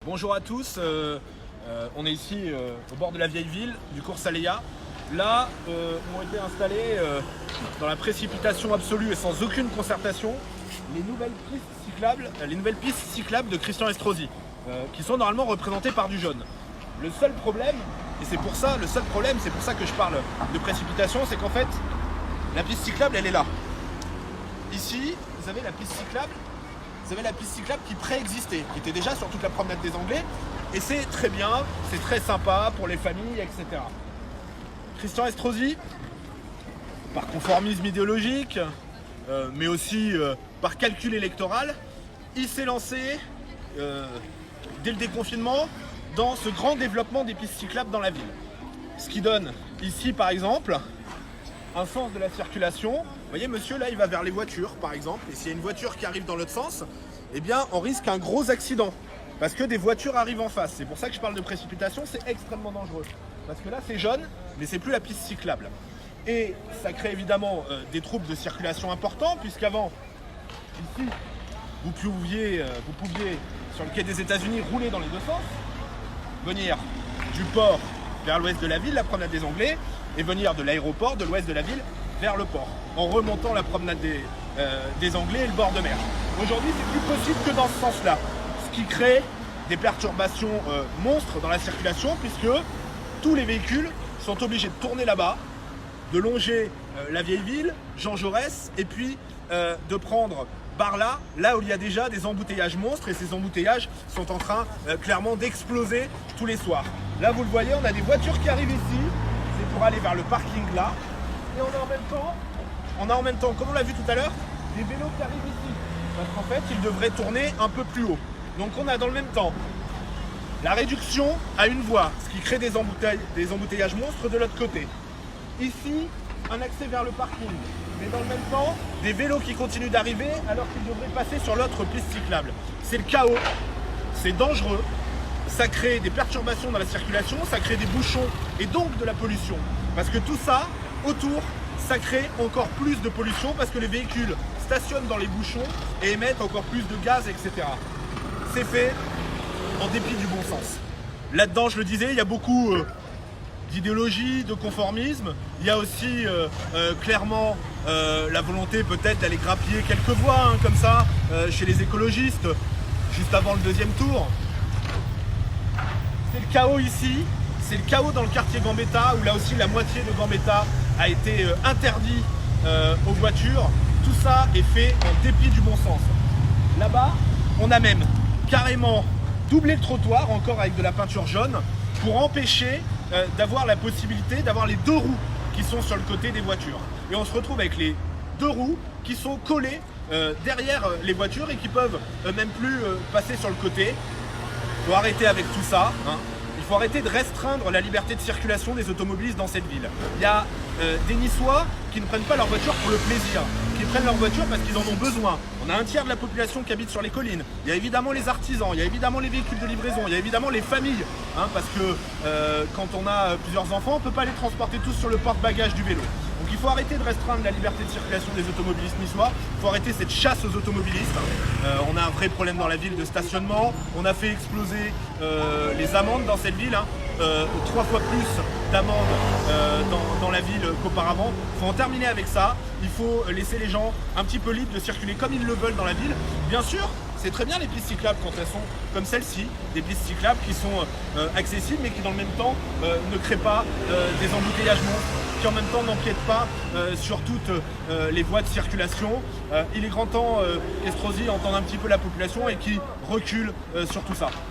Bonjour à tous, on est ici au bord de la vieille ville du cours Saléa. Là ont été installés dans la précipitation absolue et sans aucune concertation les nouvelles pistes cyclables de Christian Estrosi qui sont normalement représentées par du jaune. Le seul problème, c'est pour ça que je parle de précipitation, c'est qu'en fait la piste cyclable elle est là. Ici, vous avez la piste cyclable. Vous avez la piste cyclable qui préexistait, qui était déjà sur toute la promenade des Anglais, et c'est très bien, c'est très sympa pour les familles, etc. Christian Estrosi, par conformisme idéologique, mais aussi par calcul électoral, il s'est lancé, dès le déconfinement, dans ce grand développement des pistes cyclables dans la ville. Ce qui donne ici, par exemple, un sens de la circulation. Vous voyez, monsieur, là, il va vers les voitures, par exemple. Et s'il y a une voiture qui arrive dans l'autre sens, eh bien, on risque un gros accident. Parce que des voitures arrivent en face. C'est pour ça que je parle de précipitation, c'est extrêmement dangereux. Parce que là, c'est jaune, mais c'est plus la piste cyclable. Et ça crée évidemment des troubles de circulation importants, puisqu'avant, ici, vous pouviez, sur le quai des États-Unis, rouler dans les deux sens, venir du port vers l'ouest de la ville, la promenade des Anglais, et venir de l'aéroport, de l'ouest de la ville, vers le port, en remontant la promenade des Anglais et le bord de mer. Aujourd'hui, c'est plus possible que dans ce sens-là, ce qui crée des perturbations monstres dans la circulation, puisque tous les véhicules sont obligés de tourner là-bas, de longer la vieille ville, Jean Jaurès, et puis de prendre Barla, là où il y a déjà des embouteillages monstres, et ces embouteillages sont en train clairement d'exploser tous les soirs. Là, vous le voyez, on a des voitures qui arrivent ici, c'est pour aller vers le parking là, et on a en même temps, comme on l'a vu tout à l'heure, des vélos qui arrivent ici, parce qu'en fait, ils devraient tourner un peu plus haut. Donc on a dans le même temps la réduction à une voie, ce qui crée des embouteillages monstres de l'autre côté. Ici, un accès vers le parking, mais dans le même temps, des vélos qui continuent d'arriver alors qu'ils devraient passer sur l'autre piste cyclable. C'est le chaos, c'est dangereux, ça crée des perturbations dans la circulation, ça crée des bouchons et donc de la pollution. Parce que tout ça, autour, ça crée encore plus de pollution parce que les véhicules stationnent dans les bouchons et émettent encore plus de gaz, etc. C'est fait en dépit du bon sens. Là-dedans, je le disais, il y a beaucoup d'idéologie, de conformisme. Il y a aussi clairement la volonté peut-être d'aller grappiller quelques voix, comme ça, chez les écologistes, juste avant le deuxième tour. C'est le chaos ici, c'est le chaos dans le quartier Gambetta, où là aussi la moitié de Gambetta a été interdit aux voitures. Tout ça est fait en dépit du bon sens. Là-bas, on a même carrément doublé le trottoir, encore avec de la peinture jaune, pour empêcher d'avoir la possibilité d'avoir les deux roues qui sont sur le côté des voitures. Et on se retrouve avec les deux roues qui sont collées derrière les voitures et qui peuvent même plus passer sur le côté. Il faut arrêter avec tout ça, hein. Il faut arrêter de restreindre la liberté de circulation des automobilistes dans cette ville. Il y a des Niçois qui ne prennent pas leur voiture pour le plaisir, qui prennent leur voiture parce qu'ils en ont besoin. On a un tiers de la population qui habite sur les collines. Il y a évidemment les artisans, il y a évidemment les véhicules de livraison, il y a évidemment les familles. Hein, parce que quand on a plusieurs enfants, on ne peut pas les transporter tous sur le porte-bagages du vélo. Donc il faut arrêter de restreindre la liberté de circulation des automobilistes niçois. Il faut arrêter cette chasse aux automobilistes. On a un vrai problème dans la ville de stationnement. On a fait exploser les amendes dans cette ville. 3 fois plus d'amendes dans la ville qu'auparavant. Il faut en terminer avec ça. Il faut laisser les gens un petit peu libres de circuler comme ils le veulent dans la ville. Bien sûr, c'est très bien les pistes cyclables quand elles sont comme celle-ci, des pistes cyclables qui sont accessibles mais qui dans le même temps ne créent pas des embouteillages monstres, qui en même temps n'empiètent pas sur toutes les voies de circulation. Il est grand temps qu'Estrosi entende un petit peu la population et qui recule sur tout ça.